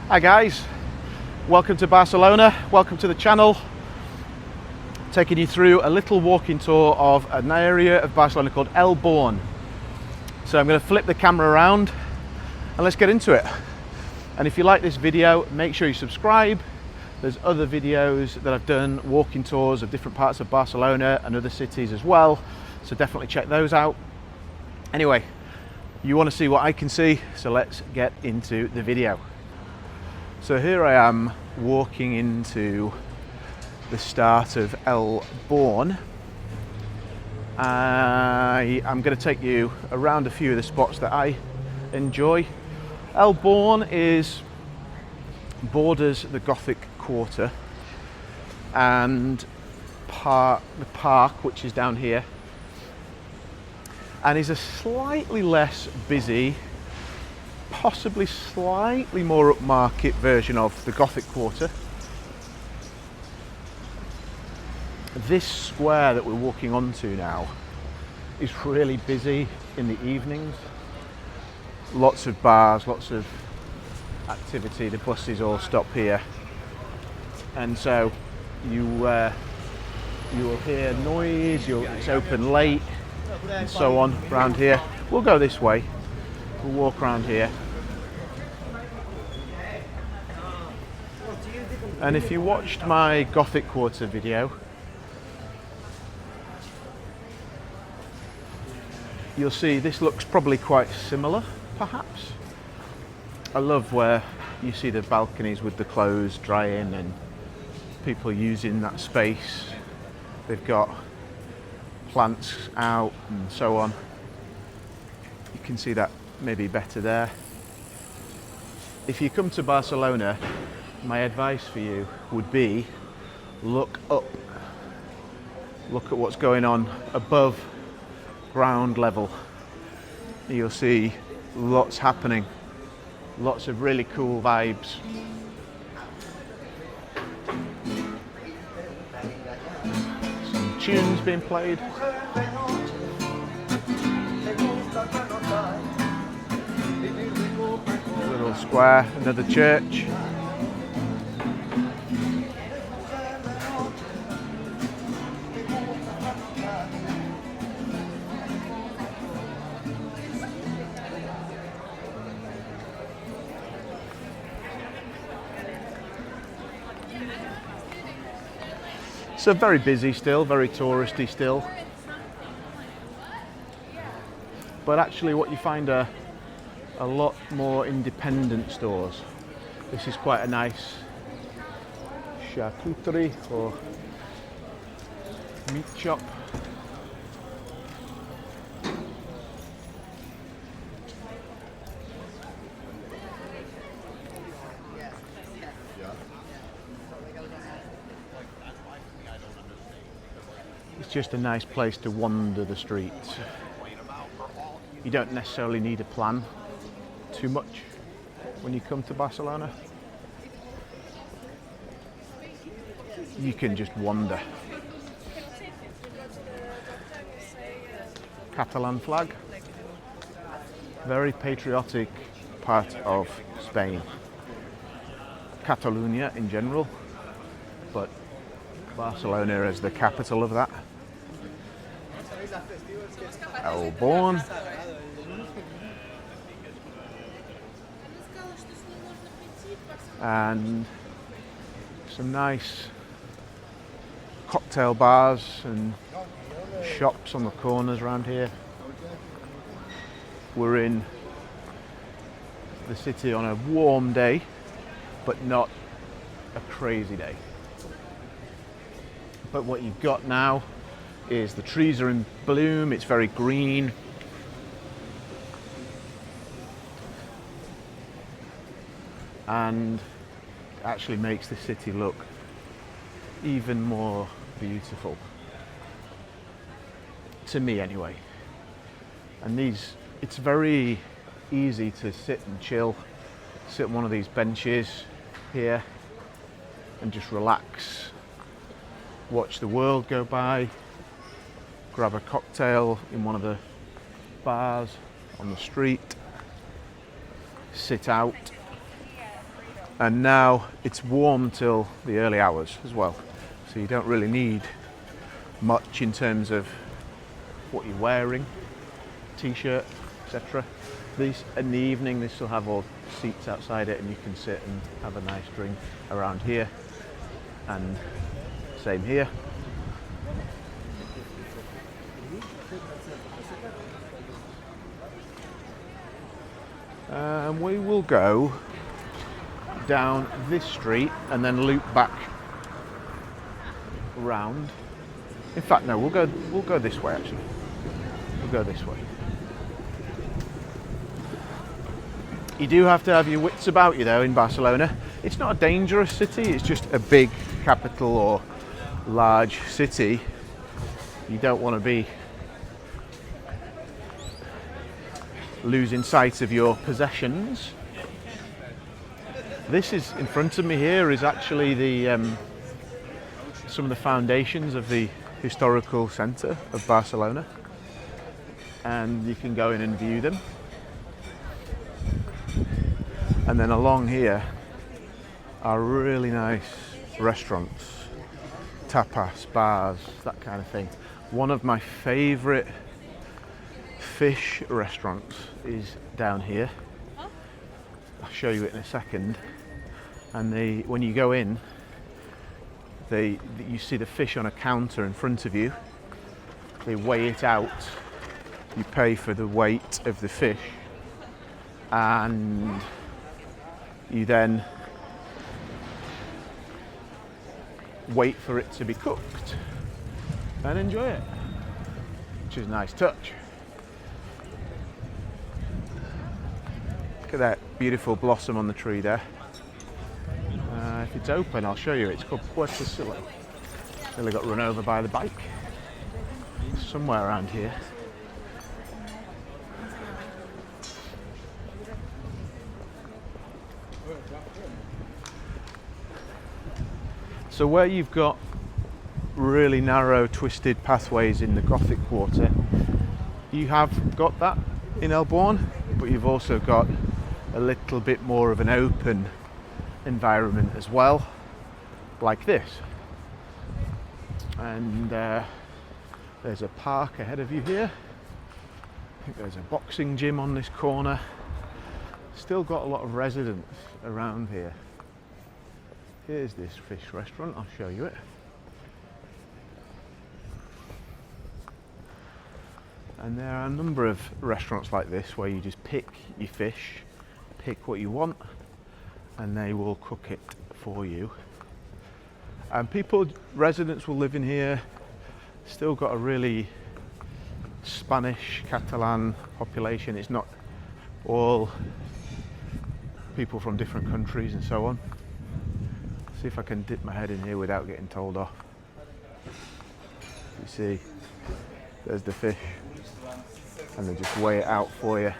Hi guys, welcome to Barcelona, welcome to the channel. Taking you through a little walking tour of an area of Barcelona called El Born. So I'm going to flip the camera around and let's get into it. And if you like this video, make sure you subscribe. There's other videos that I've done, walking tours of different parts of Barcelona and other cities as well, so definitely check those out. Anyway, you want to see what I can see, so let's get into the video. So here I am walking into the start of El Born. I'm going to take you around a few of the spots that I enjoy. El Born borders the Gothic Quarter and the park, which is down here, and is a slightly less busy, possibly slightly more upmarket version of the Gothic Quarter. This square that we're walking onto now is really busy in the evenings. Lots of bars, lots of activity. The buses all stop here, and so you will hear noise. It's open late and so on around here. We'll go this way. We'll walk around here. And if you watched my Gothic Quarter video, you'll see this looks probably quite similar, perhaps. I love where you see the balconies with the clothes drying and people using that space. They've got plants out and so on. You can see that maybe better there. If you come to Barcelona, my advice for you would be look up. Look at what's going on above ground level. You'll see lots happening. Lots of really cool vibes. Some tunes being played. Little square, another church. So very busy still, very touristy still. But actually what you find are a lot more independent stores. This is quite a nice charcuterie or meat shop. It's just a nice place to wander the streets. You don't necessarily need a plan too much when you come to Barcelona. You can just wander. Catalan flag. Very patriotic part of Spain. Catalonia in general, but Barcelona is the capital of that. El Born. And some nice cocktail bars and shops on the corners around here. We're in the city on a warm day, but not a crazy day. But what you've got now is the trees are in bloom, it's very green. And it actually makes the city look even more beautiful. To me anyway. And it's very easy to sit and chill, sit on one of these benches here and just relax, watch the world go by, grab a cocktail in one of the bars on the street, sit out, And now it's warm till the early hours as well. So you don't really need much in terms of what you're wearing, t-shirt, etc. These in the evening they still have all seats outside it, and you can sit and have a nice drink around here, and same here. And we will go down this street and then loop back round. In fact, no, we'll go this way actually. We'll go this way. You do have to have your wits about you though in Barcelona. It's not a dangerous city, it's just a big capital or large city. You don't want to be losing sight of your possessions. This is in front of me here is actually the some of the foundations of the historical centre of Barcelona, and you can go in and view them. And then along here are really nice restaurants, tapas, bars, that kind of thing. One of my favourite fish restaurants is down here. I'll show you it in a second. And when you go in, you see the fish on a counter in front of you. They weigh it out. You pay for the weight of the fish, and you then wait for it to be cooked and enjoy it, which is a nice touch. Look at that beautiful blossom on the tree there. If it's open, I'll show you. It's called Puerto Silo. Nearly got run over by the bike. Somewhere around here. So where you've got really narrow, twisted pathways in the Gothic Quarter, you have got that in Elborn, but you've also got a little bit more of an open environment as well, like this. And there's a park ahead of you here. I think there's a boxing gym on this corner. Still got a lot of residents around here. Here's this fish restaurant, I'll show you it. And there are a number of restaurants like this where you just pick your fish, pick what you want, and they will cook it for you. And residents will live in here. Still got a really Spanish, Catalan population. It's not all people from different countries and so on. See if I can dip my head in here without getting told off. You see, there's the fish, and they just weigh it out for you.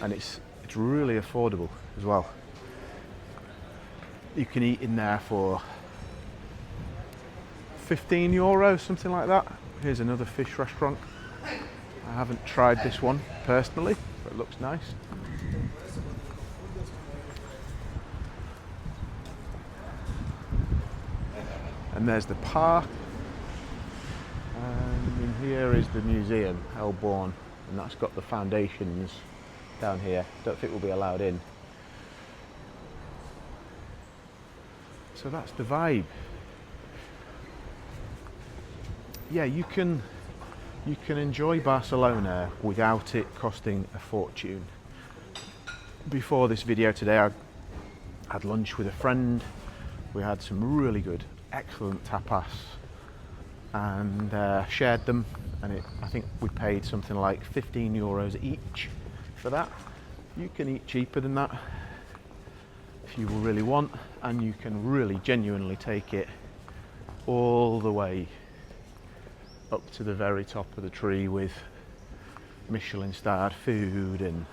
And it's really affordable as well. You can eat in there for 15 euros, something like that. Here's another fish restaurant. I haven't tried this one personally, but it looks nice. And there's the park. And in here is the museum, Elborn, and that's got the foundations down here. Don't think we'll be allowed in. So that's the vibe. Yeah, you can enjoy Barcelona without it costing a fortune. Before this video today, I had lunch with a friend. We had some really good, excellent tapas, and shared them, and I think we paid something like 15 euros each for that. You can eat cheaper than that if you really want, and you can really genuinely take it all the way up to the very top of the tree with Michelin starred food and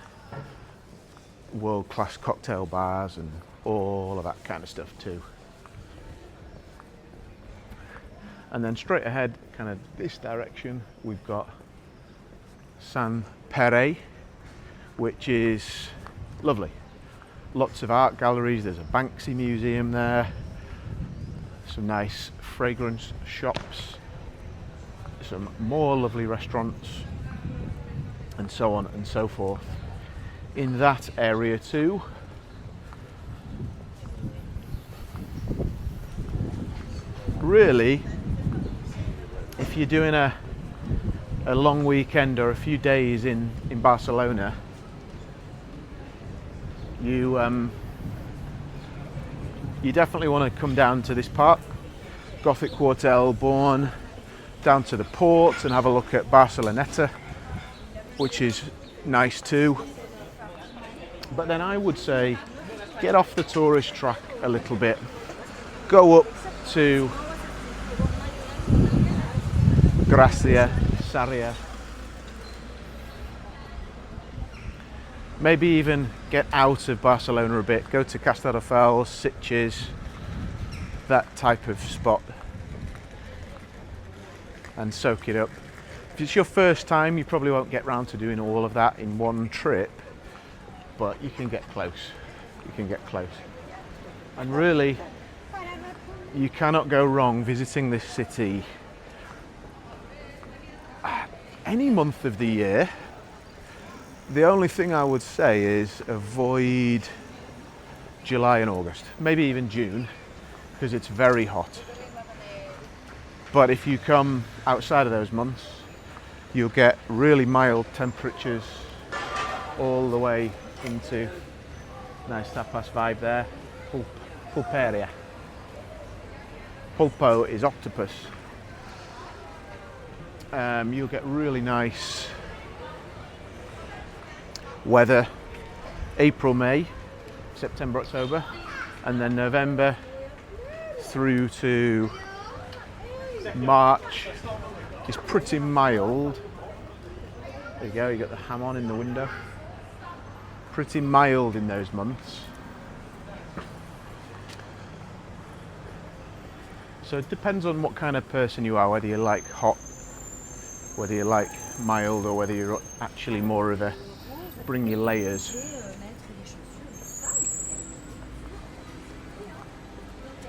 world-class cocktail bars and all of that kind of stuff too. And then straight ahead, kind of this direction, we've got San Pere, which is lovely. Lots of art galleries. There's a Banksy museum there. Some nice fragrance shops. Some more lovely restaurants, and so on and so forth in that area too. Really, if you're doing a long weekend or a few days in Barcelona, you definitely want to come down to this part, Gothic Quarter Elborn, down to the port and have a look at Barceloneta, which is nice too. But then I would say get off the tourist track a little bit, go up to Gracia, Sarria, maybe even get out of Barcelona a bit, go to Castelldefels, Sitges, that type of spot, and soak it up. If it's your first time, you probably won't get round to doing all of that in one trip, but you can get close. You can get close. And really, you cannot go wrong visiting this city any month of the year. The only thing I would say is avoid July and August, maybe even June, because it's very hot. But if you come outside of those months, you'll get really mild temperatures all the way into nice tapas vibe there. Pulperia. Pulpo is octopus. You'll get really nice weather April, May, September, October, and then November through to March is pretty mild. There you go, you got the ham on in the window. Pretty mild in those months. So it depends on what kind of person you are, whether you like hot, whether you like mild, or whether you're actually more of a bring your layers.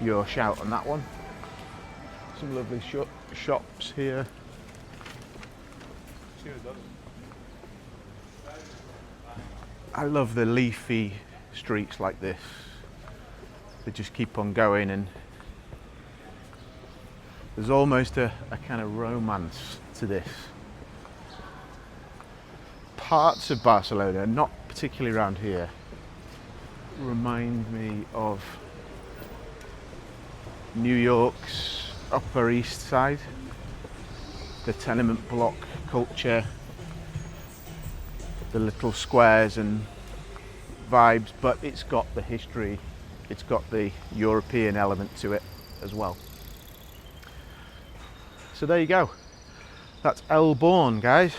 Your shout on that one. Some lovely shops here. I love the leafy streets like this. They just keep on going, and there's almost a kind of romance to this. Parts of Barcelona, not particularly around here, remind me of New York's Upper East Side, the tenement block culture, the little squares and vibes, but it's got the history, it's got the European element to it as well. So there you go. That's Elborn, guys.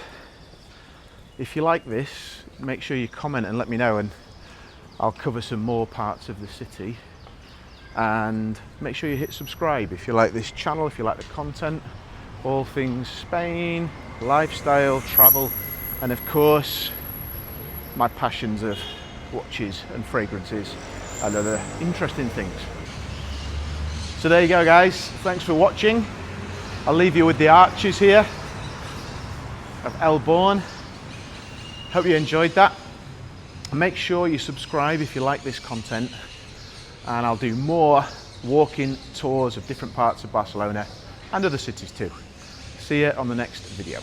If you like this, make sure you comment and let me know, and I'll cover some more parts of the city. And make sure you hit subscribe if you like this channel, if you like the content, all things Spain, lifestyle, travel, and of course my passions of watches and fragrances and other interesting things. So there you go, guys. Thanks for watching. I'll leave you with the arches here of Elborn. Hope you enjoyed that. Make sure you subscribe if you like this content, and I'll do more walking tours of different parts of Barcelona and other cities too. See you on the next video.